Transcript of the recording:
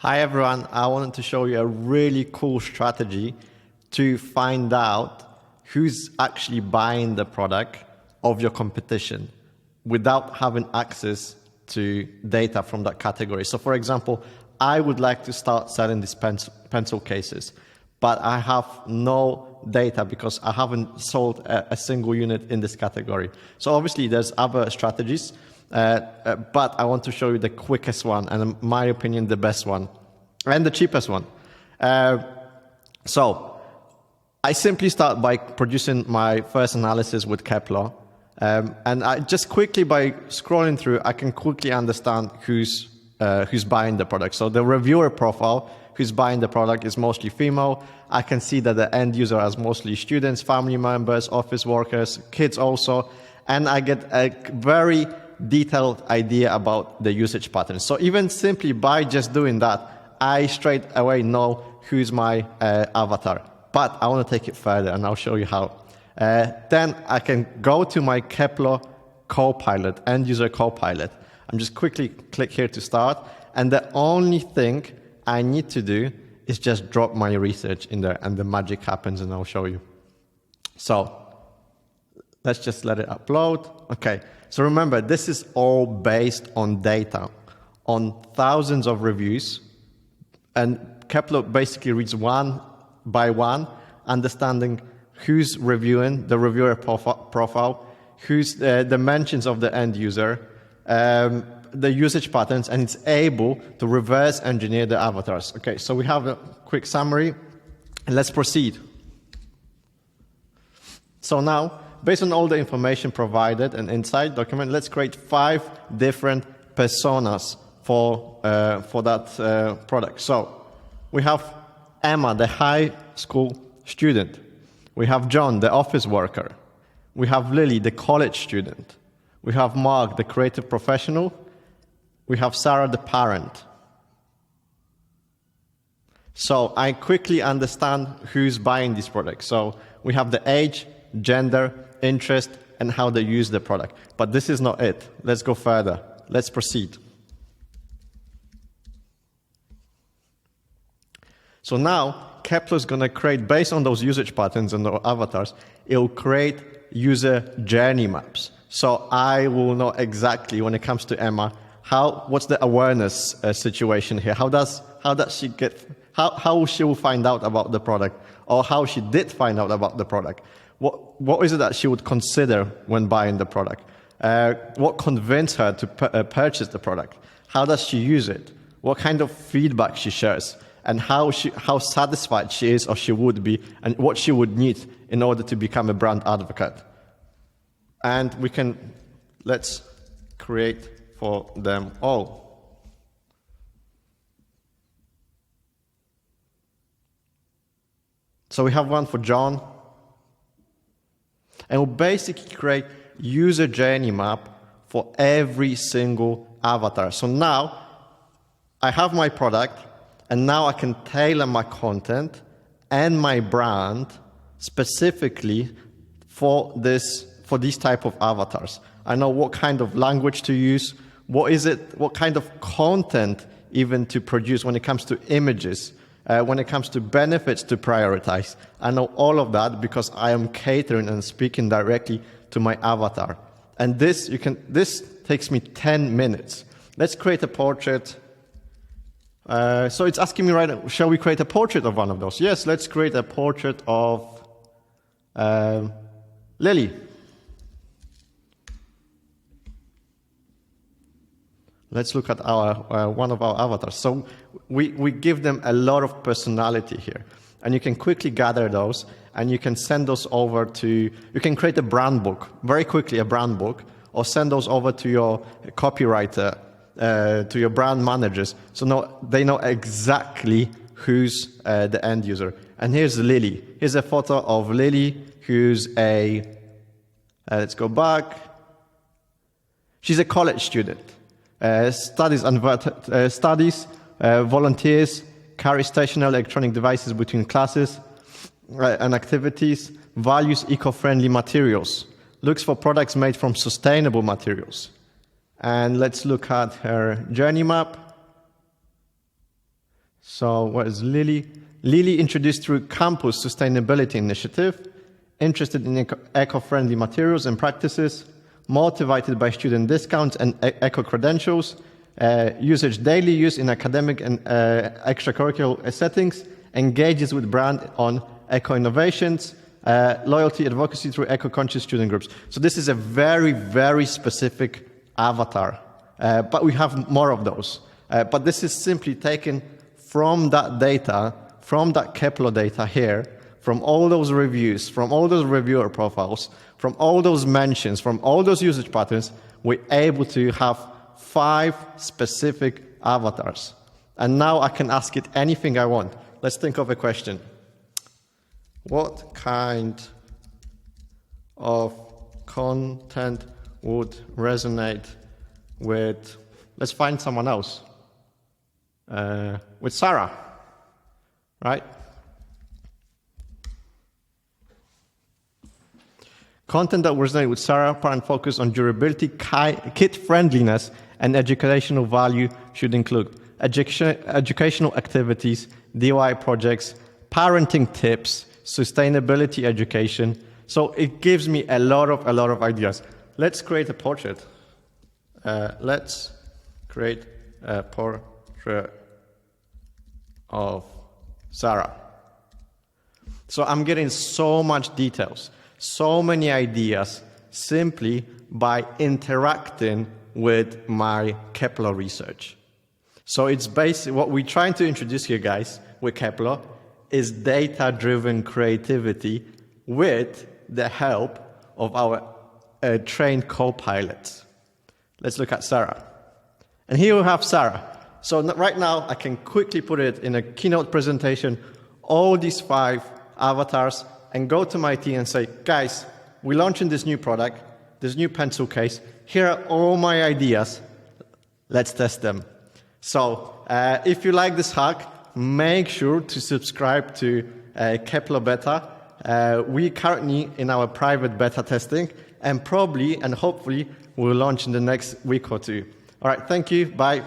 Hi everyone, I wanted to show you a really cool strategy to find out who's actually buying the product of your competition without having access to data from that category. So for example, I would like to start selling these pencil cases, but I have no data because I haven't sold a single unit in this category. So obviously there's other strategies, but I want to show you the quickest one and in my opinion the best one and the cheapest one. So I simply start by producing my first analysis with Keplo, and I just quickly by scrolling through I can quickly understand who's buying the product. So the reviewer profile who's buying the product is mostly female. I can see that the end user has mostly students, family members, office workers, kids also, and I get a very detailed idea about the usage patterns. So even simply by just doing that, I straight away know who's my avatar. But I want to take it further and I'll show you how. Then I can go to my Keplo Copilot, end user Copilot. I'm just quickly click here to start. And the only thing I need to do is just drop my research in there and the magic happens and I'll show you. So let's just let it upload. Okay, so remember, this is all based on data, on thousands of reviews. And Keplo basically reads one by one, understanding who's reviewing, the reviewer profile, who's the mentions of the end user, the usage patterns, and it's able to reverse engineer the avatars. Okay, so we have a quick summary, and let's proceed. So now, based on all the information provided and inside document, let's create 5 different personas for that product. So we have Emma, the high school student. We have John, the office worker. We have Lily, the college student. We have Mark, the creative professional. We have Sarah, the parent. So I quickly understand who's buying this product. So we have the age, gender, interest, and how they use the product. But this is not it. Let's go further. Let's proceed. So now, Keplo is going to create, based on those usage patterns and the avatars, it will create user journey maps. So I will know exactly, when it comes to Emma, what's the awareness situation here? How she will find out about the product, or how she did find out about the product? What is it that she would consider when buying the product? What convinced her to purchase the product? How does she use it? What kind of feedback she shares? And how satisfied she is or she would be, and what she would need in order to become a brand advocate. And let's create for them all. So we have one for John. And we'll basically create user journey map for every single avatar. So now I have my product, and now I can tailor my content and my brand specifically for these type of avatars. I know what kind of language to use, what kind of content even to produce when it comes to images, when it comes to benefits to prioritize. I know all of that because I am catering and speaking directly to my avatar. And this takes me 10 minutes. Let's create a portrait. So it's asking me right now, shall we create a portrait of one of those? Yes, let's create a portrait of Lily. Let's look at one of our avatars. So we give them a lot of personality here. And you can quickly gather those, and you can send those over you can create a brand book, very quickly a brand book, or send those over to your copywriter, to your brand managers, so they know exactly who's the end user. And here's Lily. Here's a photo of Lily, who's let's go back. She's a college student. Studies, volunteers, carries stationary electronic devices between classes and activities, values eco-friendly materials, looks for products made from sustainable materials. And let's look at her journey map. So what is Lily? Lily introduced through Campus Sustainability Initiative, interested in eco-friendly materials and practices, motivated by student discounts and eco-credentials, usage daily use in academic and extracurricular settings, engages with brand on eco-innovations, loyalty advocacy through eco-conscious student groups. So this is a very, very specific avatar, but we have more of those. But this is simply taken from that data, from that Keplo data here, from all those reviews, from all those reviewer profiles, from all those mentions, from all those usage patterns, we're able to have 5 specific avatars. And now I can ask it anything I want. Let's think of a question. What kind of content would resonate with, let's find someone else, with Sarah, right? Content that resonates with Sarah, parent focus on durability, kid friendliness, and educational value should include educational activities, DIY projects, parenting tips, sustainability education. So it gives me a lot of ideas. Let's create a portrait. Let's create a portrait of Sarah. So I'm getting so much details, so many ideas, simply by interacting with my Kepler research. So it's basically what we're trying to introduce here, guys, with Kepler, is data-driven creativity with the help of our trained co-pilots. Let's look at Sarah. And here we have Sarah. So right now, I can quickly put it in a keynote presentation, all these 5 avatars, and go to my team and say, guys, we're launching this new product, this new pencil case. Here are all my ideas. Let's test them. So if you like this hack, make sure to subscribe to Kepler Beta. We currently in our private beta testing, and probably and hopefully we'll launch in the next week or 2. All right, thank you. Bye.